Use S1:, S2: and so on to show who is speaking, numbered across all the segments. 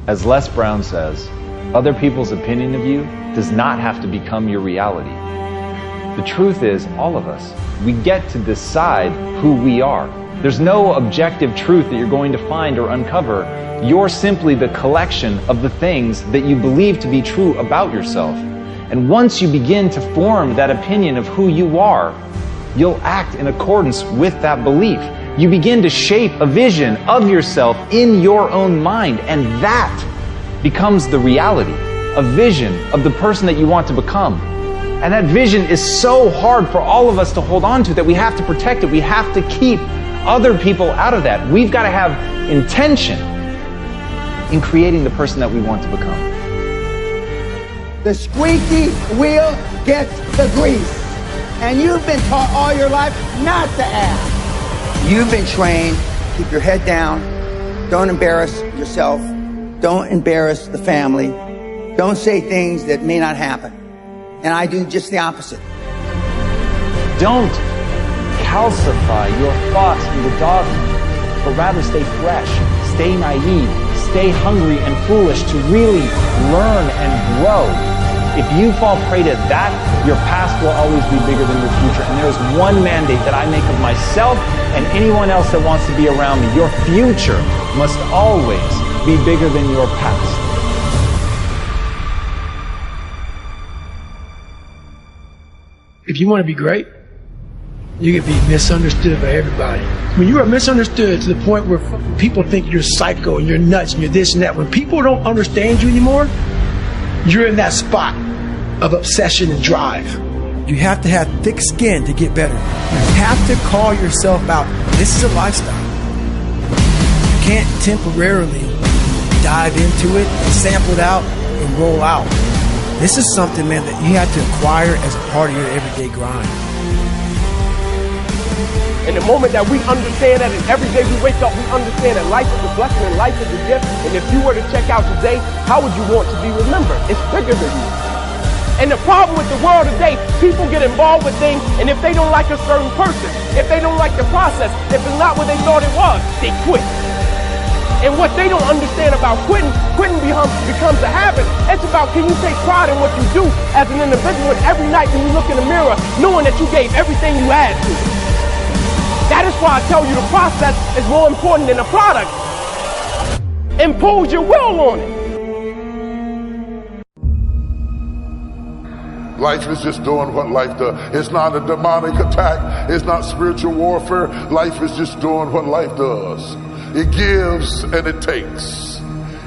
S1: As Les Brown says, other people's opinion of you does not have to become your reality. The truth is, all of us, we get to decide who we are. There's no objective truth that you're going to find or uncover. You're simply the collection of the things that you believe to be true about yourself. And once you begin to form that opinion of who you are, you'll act in accordance with that belief. You begin to shape a vision of yourself in your own mind, and that becomes the reality, a vision of the person that you want to become. And that vision is so hard for all of us to hold on to that we have to protect it. We have to keep other people out of that. We've got to have intention in creating the person that we want to become.
S2: The squeaky wheel gets the grease. And you've been taught all your life not to ask. You've been trained, keep your head down, don't embarrass yourself, don't embarrass the family, don't say things that may not happen. And I do just the opposite.
S1: Don't calcify your thoughts into dogma, but rather stay fresh, stay naive, stay hungry and foolish to really learn and grow. If you fall prey to that, your past will always be bigger than your future. And there is one mandate that I make of myself and anyone else that wants to be around me. Your future must always be bigger than your past.
S3: If you want to be great, you can be misunderstood by everybody. When you are misunderstood to the point where people think you're psycho and you're nuts and you're this and that, when people don't understand you anymore, you're in that spot of obsession and drive.
S4: You have to have thick skin to get better. You have to call yourself out. This is a lifestyle. You can't temporarily dive into it, sample it out, and roll out. This is something, man, that you have to acquire as a part of your everyday grind.
S5: In the moment that we understand that, and every day we wake up, we understand that life is a blessing and life is a gift. And if you were to check out today, how would you want to be remembered? It's bigger than you. And the problem with the world today, people get involved with things, and if they don't like a certain person, if they don't like the process, if it's not what they thought it was, they quit. And what they don't understand about quitting becomes a habit. It's about, can you take pride in what you do as an individual, and every night when you look in the mirror, knowing that you gave everything you had to it. That is why I tell you the process is more important than the product. Impose your will on it.
S6: Life is just doing what life does. It's not a demonic attack. It's not spiritual warfare. Life is just doing what life does. It gives and it takes.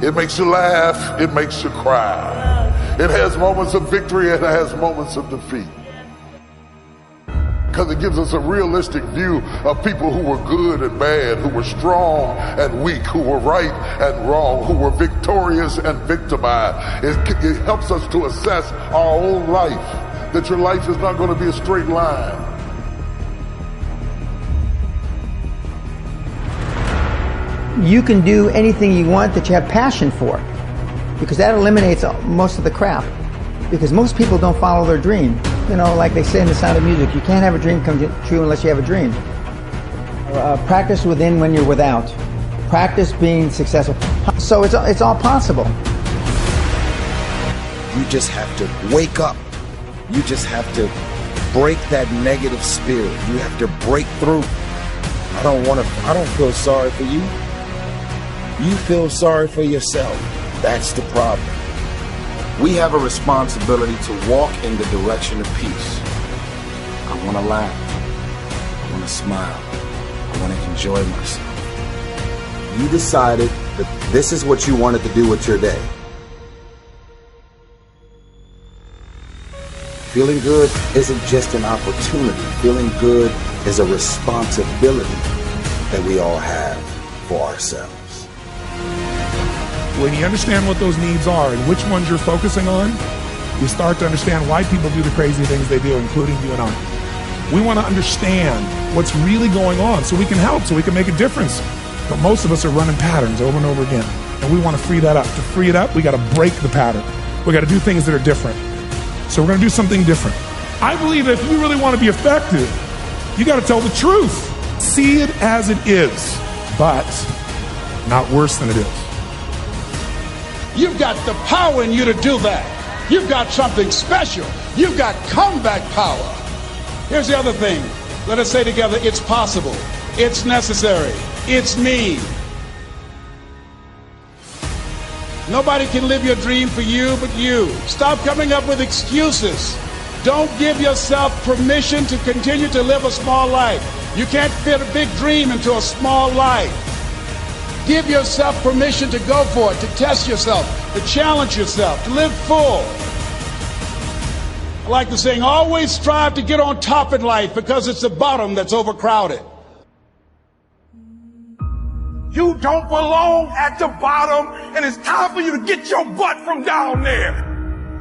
S6: It makes you laugh. It makes you cry. It has moments of victory. It has moments of defeat. Because it gives us a realistic view of people who were good and bad, who were strong and weak, who were right and wrong, who were victorious and victimized. It helps us to assess our own life, that your life is not going to be a straight line.
S2: You can do anything you want that you have passion for, because that eliminates most of the crap. Because most people don't follow their dream. You know, like they say in The Sound of Music, you can't have a dream come true unless you have a dream. Practice within when you're without. Practice being successful. So it's all possible.
S4: You just have to wake up. You just have to break that negative spirit. You have to break through. I don't feel sorry for you. You feel sorry for yourself. That's the problem. We have a responsibility to walk in the direction of peace. I want to laugh. I want to smile. I want to enjoy myself. You decided that this is what you wanted to do with your day. Feeling good isn't just an opportunity. Feeling good is a responsibility that we all have for ourselves.
S7: When you understand what those needs are and which ones you're focusing on, you start to understand why people do the crazy things they do, including you and I. We want to understand what's really going on so we can help, so we can make a difference. But most of us are running patterns over and over again, and we want to free that up. To free it up, we got to break the pattern. We got to do things that are different. So we're going to do something different. I believe that if you really want to be effective, you got to tell the truth. See it as it is, but not worse than it is.
S8: You've got the power in you to do that. You've got something special. You've got comeback power. Here's the other thing. Let us say together, it's possible. It's necessary. It's me. Nobody can live your dream for you but you. Stop coming up with excuses. Don't give yourself permission to continue to live a small life. You can't fit a big dream into a small life. Give yourself permission to go for it, to test yourself, to challenge yourself, to live full. I like the saying, always strive to get on top in life because it's the bottom that's overcrowded.
S9: You don't belong at the bottom, and it's time for you to get your butt from down there.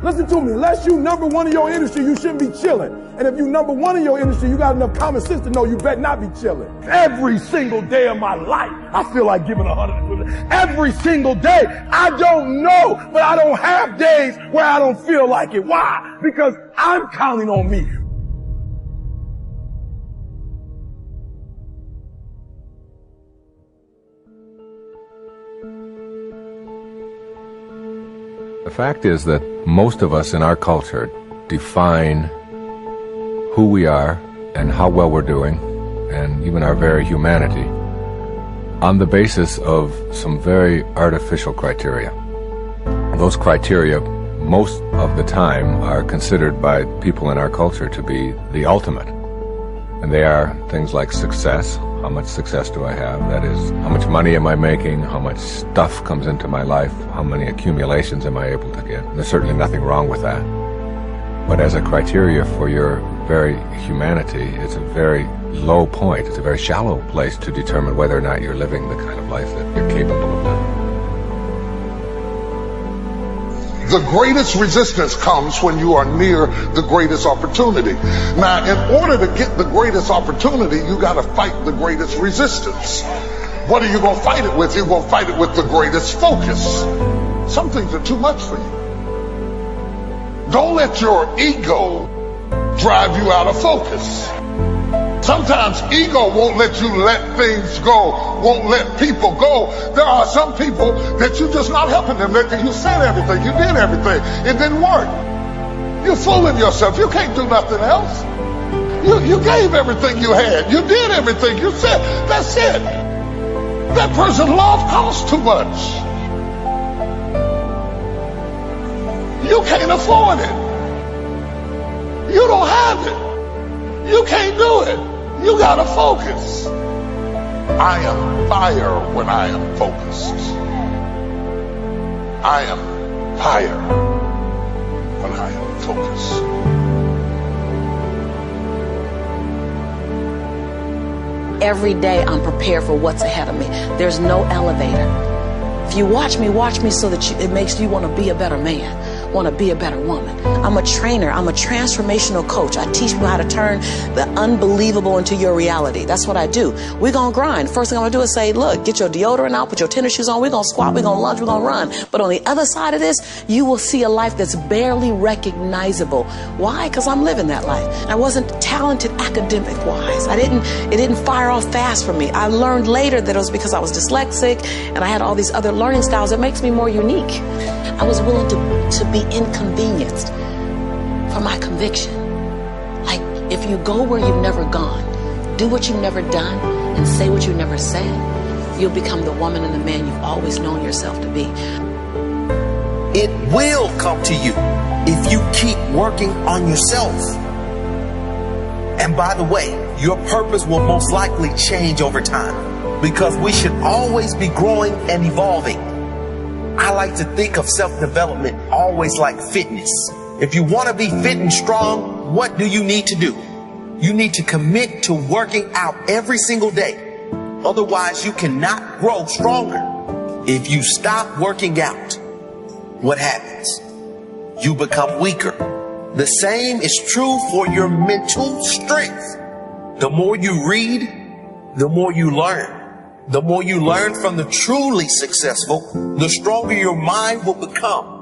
S10: Listen to me, unless you number one in your industry, you shouldn't be chilling. And if you number one in your industry, you got enough common sense to know you better not be chilling.
S9: Every single day of my life, I feel like giving 100%. Every single day, I don't know, but I don't have days where I don't feel like it. Why? Because I'm counting on me.
S11: The fact is that most of us in our culture define who we are and how well we're doing, and even our very humanity, on the basis of some very artificial criteria. Those criteria, most of the time, are considered by people in our culture to be the ultimate. And they are things like success. How much success do I have? That is, how much money am I making? How much stuff comes into my life? How many accumulations am I able to get? And there's certainly nothing wrong with that. But as a criteria for your very humanity, it's a very low point. It's a very shallow place to determine whether or not you're living the kind of life that you're capable of living.
S6: The greatest resistance comes when you are near the greatest opportunity. Now, in order to get the greatest opportunity, you got to fight the greatest resistance. What are you going to fight it with? You're going to fight it with the greatest focus. Some things are too much for you. Don't let your ego drive you out of focus. Sometimes ego won't let you let things go, won't let people go. There are some people that you're just not helping them. You said everything, you did everything, it didn't work. You're fooling yourself, you can't do nothing else. You gave everything you had, you did everything you said, that's it. That person's love costs too much. You can't afford it. You don't have it. You can't do it. You gotta focus. I am fire when I am focused. I am fire when I am focused.
S12: Every day I'm prepared for what's ahead of me. There's no elevator. If you watch me so that it makes you want to be a better man, want to be a better woman. I'm a trainer. I'm a transformational coach. I teach people how to turn the unbelievable into your reality. That's what I do. We're going to grind. First thing I'm going to do is say, look, get your deodorant out, put your tennis shoes on. We're going to squat, we're going to lunge, we're going to run. But on the other side of this, you will see a life that's barely recognizable. Why? Because I'm living that life. I wasn't talented academic-wise. It didn't fire off fast for me. I learned later that it was because I was dyslexic and I had all these other learning styles that makes me more unique. I was willing to be inconvenienced for my conviction. Like, if you go where you've never gone, do what you've never done, and say what you've never said, you'll become the woman and the man you've always known yourself to be.
S13: It will come to you if you keep working on yourself. And by the way, your purpose will most likely change over time, because we should always be growing and evolving. I like to think of self-development always like fitness. If you want to be fit and strong, what do you need to do? You need to commit to working out every single day. Otherwise, you cannot grow stronger. If you stop working out, what happens? You become weaker. The same is true for your mental strength. The more you read, the more you learn. The more you learn from the truly successful, the stronger your mind will become.